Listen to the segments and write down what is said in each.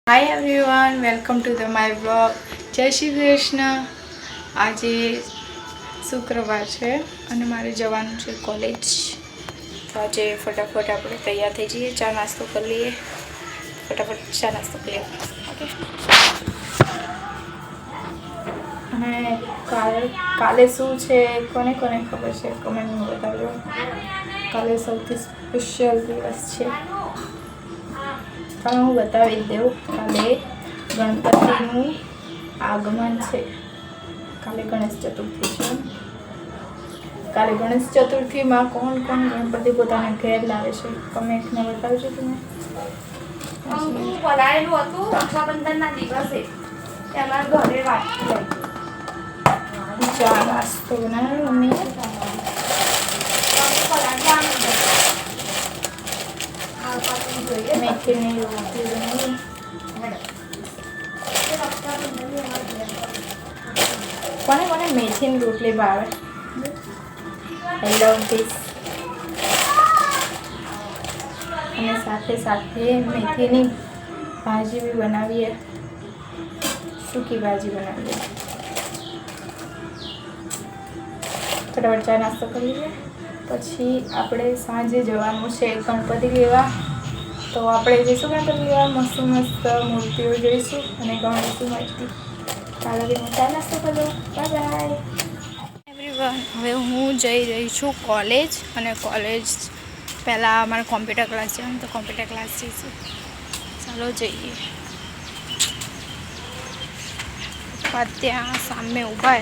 Hi everyone, welcome to the my blog. જય શ્રી કૃષ્ણ. આજે શુક્રવાર છે અને મારે જવાનું છે કોલેજ. તો આજે ફટાફટ આપણે તૈયાર થઈ જઈએ, ચા નાસ્તો કરી લઈએ. ફટાફટ ચા નાસ્તો કરી લઈએ. ઓકે. અને કાલે શું છે, કોને ખબર છે, કમેન્ટમાં બતાવજો. કાલે સૌથી સ્પેશિયલ દિવસ છે. પણ હું બતાવી દઉં, કાલે ગણપતિનું આગમન છે. કાલે ગણેશ ચતુર્થી છે. કાલે ગણેશ ચતુર્થીમાં કોણ ગણપતિ પોતાના ઘેર લાવે છે, કમેન્ટમાં બતાવજો તમે. હું બોલાયેલું હતું રક્ષાબંધનના દિવસે અમારા ઘરે રાખી ચા નાસ્તો બનાવ્યો મમ્મી. મેથીની રોટલી બનાવી. કોને મેથીની રોટલી ભાવે? આઈ લવ ધીસ. અને સાથે મેથીની ભાજી બી બનાવીએ, સૂકી ભાજી બનાવીએ. ફટાફટ ચા નાસ્તો કરી લઈએ. પછી આપણે સાંજે જવાનું છે ગણપતિ લેવા. તો આપણે જઈશું ગણપતિ લેવા, મસ્ત મૂર્તિઓ જોઈશું અને ગણીશું મસ્તી. ચાલો હું ચા નાસ્તો કરું. Bye bye everyone. હવે હું જઈ રહી છું કોલેજ, અને કોલેજ પહેલાં અમારે કોમ્પ્યુટર ક્લાસ છે, તો કોમ્પ્યુટર ક્લાસ જઈશું. ચાલો જઈએ. ત્યાં સામે ઊભા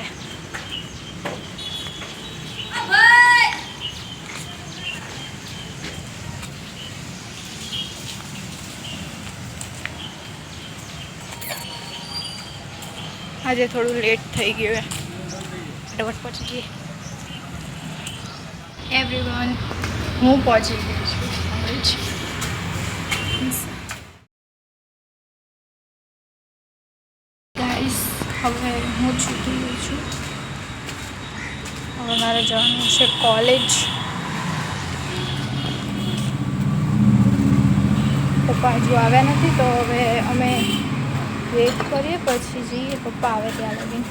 આજે થોડું લેટ થઈ ગયું, ફટાફટ પહોંચી ગઈ. એવરીવન, હું પહોંચી ગઈ છું કોલેજ. ગાઈસ, હવે હું છૂટી ગઈ છું. હવે મારે જવાનું છે કોલેજ. પપ્પા હજુ આવ્યા નથી, તો હવે અમે વેઇટ કરીએ, પછી જઈએ. પપ્પા આવે ત્યાં લગી.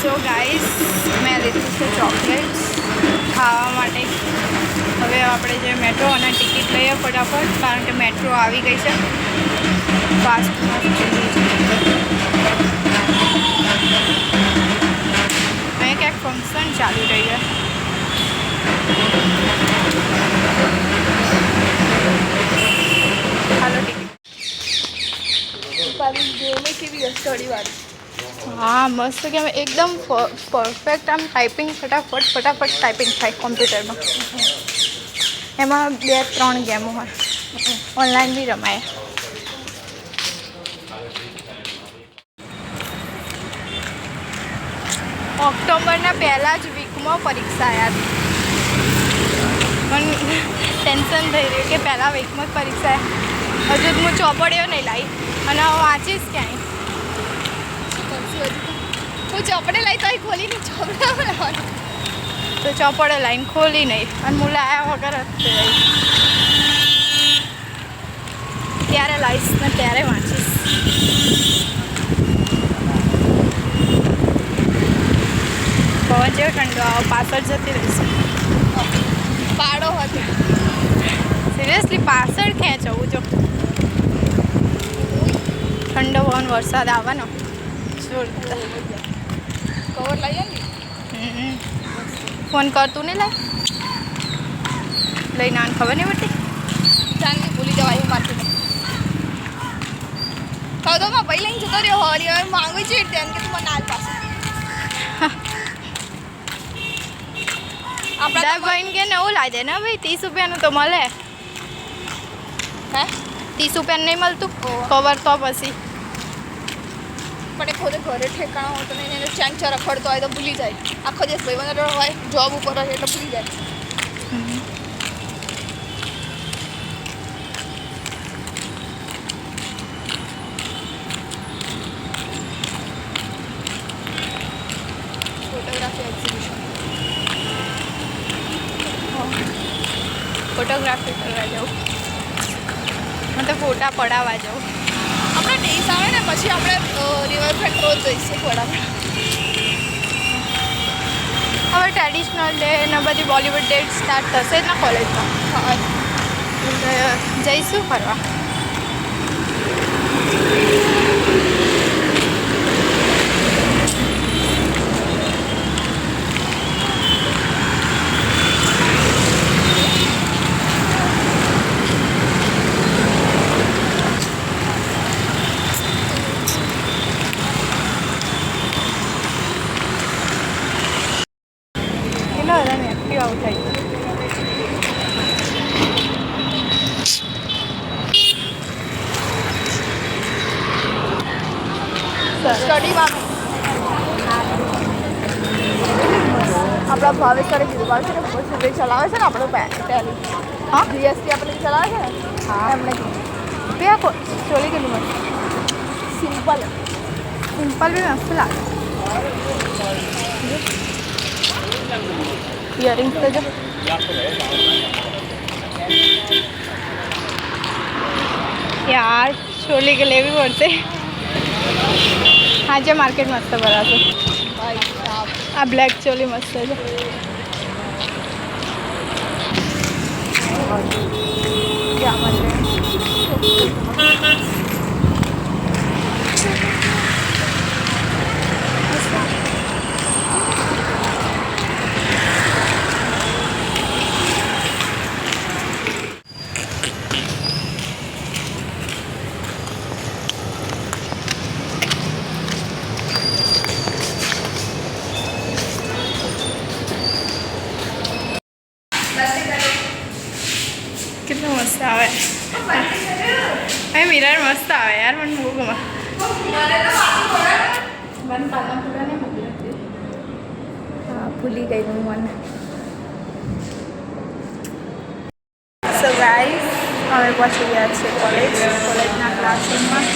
સો ગાઈસ, મેં લીધું છે ચોકલેટ્સ ખાવા માટે. હવે આપણે જે મેટ્રો અને ટિકિટ લઈએ ફટાફટ, કારણ કે મેટ્રો આવી ગઈ છે. ફાસ્ટમાં અહીંયા ક્યાંક ફંક્શન ચાલુ રહી છે. હાલો ટિકિટ કેવી સ્ટડીવાળી. હા, મસ્ત. કેમ એકદમ પરફેક્ટ. આમ ટાઈપિંગ ફટાફટ ટાઈપિંગ થાય કોમ્પ્યુટરમાં. એમાં 2-3 ગેમો હોય, ઓનલાઈન બી રમાય. ઓક્ટોબરના પહેલા જ વીકમાં પરીક્ષા આવ્યા હતી, પણ ટેન્શન થઈ રહ્યું કે પહેલાં વીકમાં જ પરીક્ષા. હજુ હું ચોપડીઓ નહીં લાવી, અને વાંચીશ ક્યાંય. હું ચોપડે લાવી તો ખોલી નહીં, ચોપડા તો ચોપડે લાવીને ખોલી નહીં, અને હું લાવ્યા વગર જ ત્યારે લાવીશ ને ત્યારે વાંચીશ. પવન જેવો ઠંડો આવો, પાછળ જતી રહીશ. પાડો હતો સિરિયસલી, પાછળ ખેંચવું જો. ઠંડો પવન, વરસાદ આવવાનો. જોરદાર. કવર લઈએ ને. ફોન કરતું નહીં લાય લઈને આને ખબર નહીં પડતી. ચાંદી ભૂલી જવાય એવું મારતું. બધોમાં ભાઈ લઈને જતો રહ્યો હરી હવે માંગવી છે ત્યાં કે તું મને આજ પાસે આપણા ભાઈને કે નવું લાવી દે ને ભાઈ 30 રૂપિયાનું તો મળે હે 30 રૂપિયાનું નહીં મળતું કવર તો પછી પણ એ ખોદે ઘરે ઠેકાણો હોતો નહીં એને ચેન્ગ રખડતો હોય તો ભૂલી જાય આખો દિવસ ભાઈબંધ હોય જોબ ઉપર હોય એટલે ભૂલી જાય ફોટોગ્રાફી એક્ઝિબિશન ફોટોગ્રાફી કરવા જાઉં મને તો ફોટા પડાવવા જાઉં આપણે ડેઝ આવે ને પછી આપણે રિવરફ્રન્ટ રોજ જઈશું વડામાં હવે ટ્રેડિશનલ ડે ને બધી બોલિવૂડ ડે સ્ટાર્ટ થશે જ ને કોલેજમાં એટલે જઈશું ફરવા કેટલા બધાને એક્ટિવ આવું થાય સ્ટડીમાં આપણા ભાવેશ કીધું ભાવેશ ને પછી ચલાવે છે ને આપણું પહેલી હા જીએસટી આપણે ચલાવે છે ને હા એમણે કયા ચોલી કેટલી મસ્ત સિમ્પલ સિમ્પલ બી મસ્ત લાગે ઇયરિંગ્સ તો જો યાર ચોલી કે લેવી પડશે આજે માર્કેટ મસ્ત ભરાશે આ બ્લેક ચોલી મસ્ત છે કેટલું મસ્ત આવે મિરર મસ્ત આવે યાર મને બહુ ગમે હા ભૂલી ગઈ હું મને સો ગાઈસ હવે પહોંચી ગયા છે કોલેજના ક્લાસરૂમમાં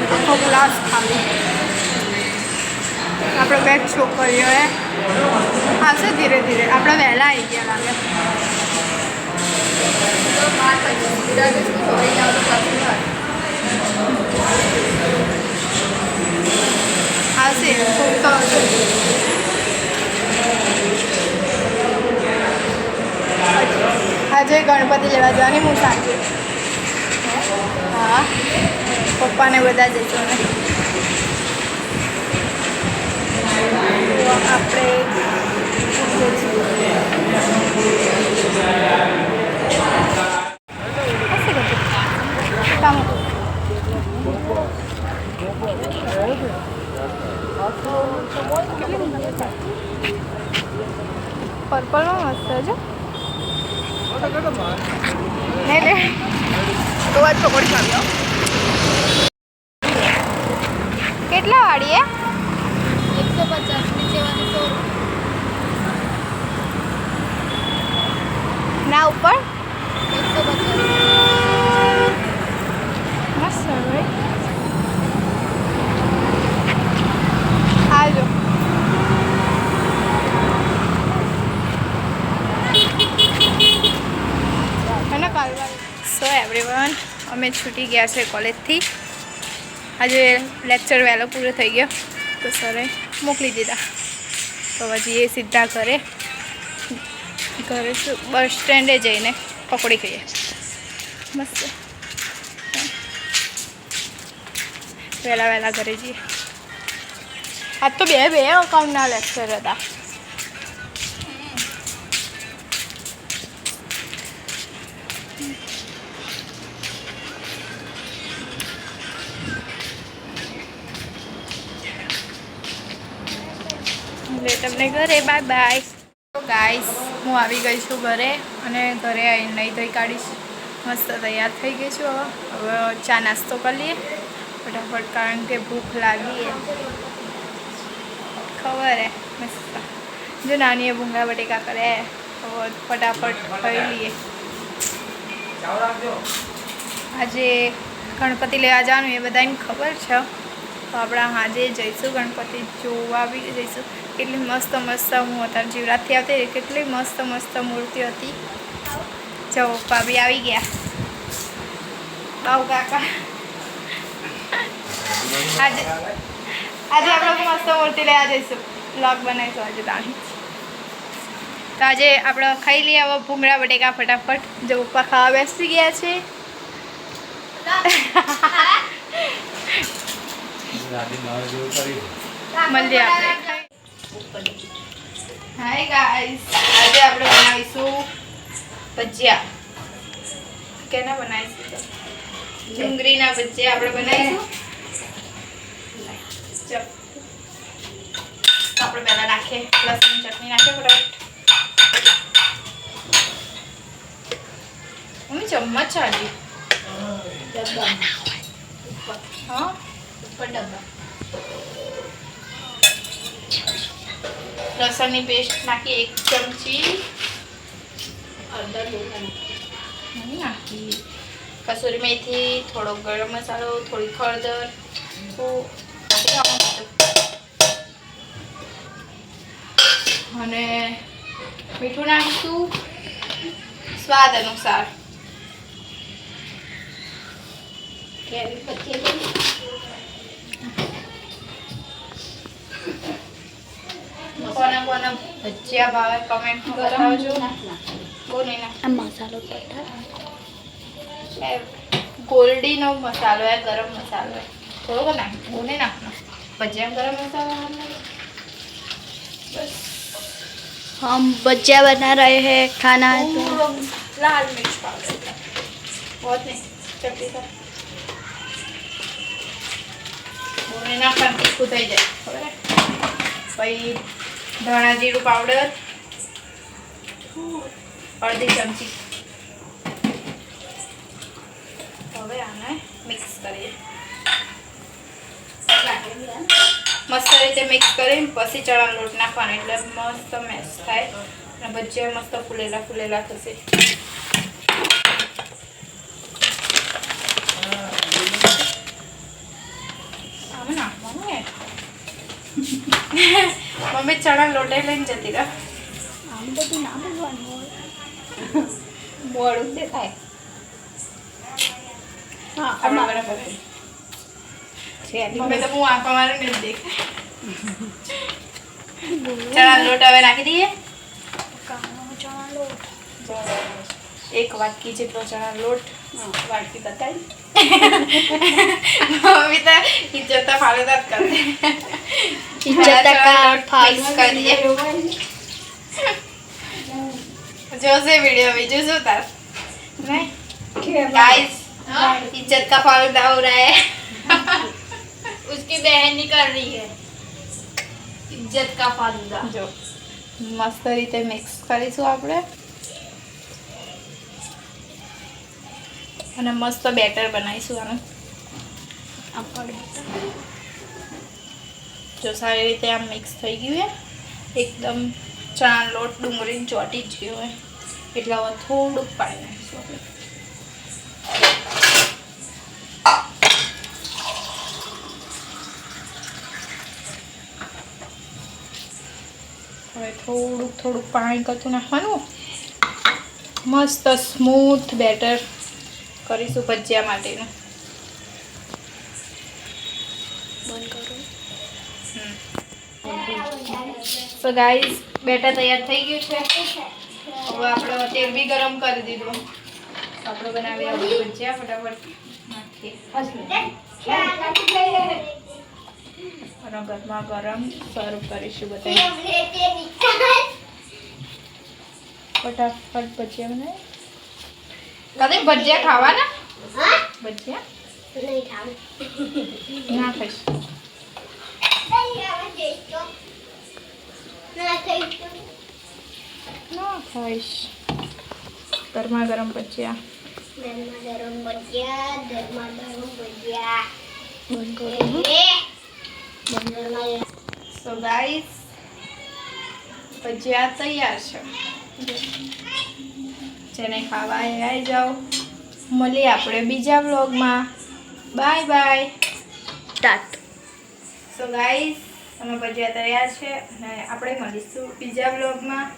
આખો ક્લાસ ખાલી આપણે બે છોકરીઓએ આવશે ધીરે ધીરે આપણે વહેલા આવી ગયા લાગે આવશે ખૂબ તો આવશે આજે ગણપતિ લેવા જવાની હું સાંજે હા પપ્પાને બધા જઈશું ને આપણે પર્પલમાં મસ્ત છે નહીં લે તો વાત પકોડી આવ્યો કેટલા વાળી એ 150 નીચે વાળી 100 ના ઉપર 150 મસ્ત ભાઈ હાલો સો એવરીવન અમે છૂટી ગયા છે કોલેજથી આજે લેક્ચર વહેલો પૂરો થઈ ગયો તો સરે મોકલી દીધા તો હજી એ સીધા ઘરે બસ સ્ટેન્ડે જઈને પકોડી ખાઈએ મસ્ત વહેલા ઘરે જઈએ આજ તો બે અકાઉન્ટના લેક્ચર હતા તમને ઘરે. Bye bye. તો ગાઈસ હું આવી ગઈ છું ઘરે અને ઘરે આવીને નહીં ધોઈ કાઢીશ. મસ્ત તૈયાર થઈ ગઈ છું. હવે ચા નાસ્તો કરી લઈએ ફટાફટ, કારણ કે ભૂખ લાગી ખબર હે. મસ્ત જો નાનીએ ભૂંગળા બટેકા કરે, હવે ફટાફટ ખાઈ લઈએ. આજે ગણપતિ લેવા જવાનું એ બધાને ખબર છે, તો આપણે આજે જઈશું ગણપતિ જોવા બી જઈશું. કેટલી મસ્ત મસ્ત, હું અત્યારે જીવરાતથી આવતી કેટલી મસ્ત મસ્ત મૂર્તિ હતી. જો પપ્પા બી આવી ગયા, બાઉ કાકા. આજે આપણે મસ્ત મૂર્તિ લેવા જઈશું, બ્લોગ બનાવીશું આજે તાણી. તો આજે આપણે ખાઈ લઈએ હવે ભૂંગળા બટેકા ફટાફટ. જો પપ્પા ખાવા બેસી ગયા છે. મળીએ આપણે. હાય ગાઈસ, આજે આપણે બનાવીશું ભજીયા. કેના બનાવીશું? ડુંગળીના ભજીયા આપણે બનાવીશું. ચલ આપણે પહેલા નાખીએ લસણ ચટણી નાખીએ ફટાફટ. મમ્મી ચમચ છે હજી હા ઉપર ડબ્બા. લસણની પેસ્ટ નાખી 1 ચમચી. નહીં નાખી. કસૂરી મેથી, થોડો ગરમ મસાલો, થોડી હળદર, અને મીઠું નાખીશું સ્વાદ અનુસાર. કોના કોના ભજીયા ભાવે કમેન્ટ કરાવજો. બહુ નહીં નાખ મસાલો ગોલ્ડીનો મસાલો है, गरम मसालो है. थोड़ा नाख, वो नहीं नाखना. भजिया गरम मसाला बस. हम भजिया बना रहे हैं, खाना है तो लाल मिर्च पाउडर बहुत नहीं, चटनी का वो नहीं नाखना, तीखું થઈ જાય ખબર હે. પછી ધાણા જીરું પાવડર અડધી ચમચી. હવે આને મિક્સ કરીએ. મસ્ત રીતે મિક્સ કરીને પછી ચણાનો લોટ નાખવાનો, એટલે મસ્ત મેશ થાય અને ભજીયા મસ્ત ફૂલેલા ફૂલેલા થશે. આમાં નાખવાનું ને મમ્મી ચણા લોટે લઈને જતી રહે. આમ બધું ના બોલવાનું હોય, મોડું દેખાય. હા આપણે બરાબર મમ્મી તો હું આંખો મારું નહીં દેખાય. ચણા લોટ હવે નાખી દઈએ. ચણા લોટ 1 વાટકી જેટલો ચણા લોટ. વાટકી બતાવી મમ્મી તો ઇજ્જત ફાળેદાર કરે. ઇજ્જત કા મિક્સ કરી દઈએ. જોશે વિડિયો બીજું શું તાર નહીં गाइस, इज्जत का फालूदा हो रहा है. उसकी बहन निकल रही है, इज्जत का फालूदा. जो मस्त રીતે મિક્સ કરીશું આપણે અને મસ્ત બેટર બનાવીશું આનું. જો સારી રીતે આમ મિક્સ થઈ ગયું છે એકદમ. ચણા લોટ ડુંગળીને ચોટી જ ગયો હોય એટલે હવે થોડુંક પાણી નાખીશું આપણે. હવે થોડુંક પાણી કરતું નાખવાનું. મસ્ત સ્મૂથ બેટર કરીશું ભજીયા માટેનું. તો ગાઈસ બેટર તૈયાર થઈ ગયું છે. હવે આપણે તેલ બી ગરમ કરી દીધું. આપણે બનાવી આવું ભજીયા ફટાફટ નાખીએ. ગરમા ગરમ સર્વ કરીશું બધા. ફટાફટ ભજીયા બનાવી. કદે ભજીયા ખાવાના? ભજીયા नहीं खाओ ના ખાઈશ. ના ખાઈશ. ગરમા ગરમ ભજીયા. બંધ કરો. સો ગાઈસ, ભજીયા તૈયાર છે. જેને ખાવા એ આવી જાઓ. મળીએ આપણે બીજા વ્લોગમાં. Bye bye. TAT. So guys, અમે ભજીયા તૈયાર છે અને આપણે મળીશું બીજા વ્લોગમાં.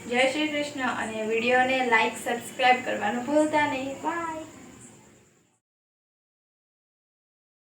જય શ્રી કૃષ્ણ. અને વિડીયોને લાઈક સબસ્ક્રાઈબ કરવાનું ભૂલતા નહીં. બાય.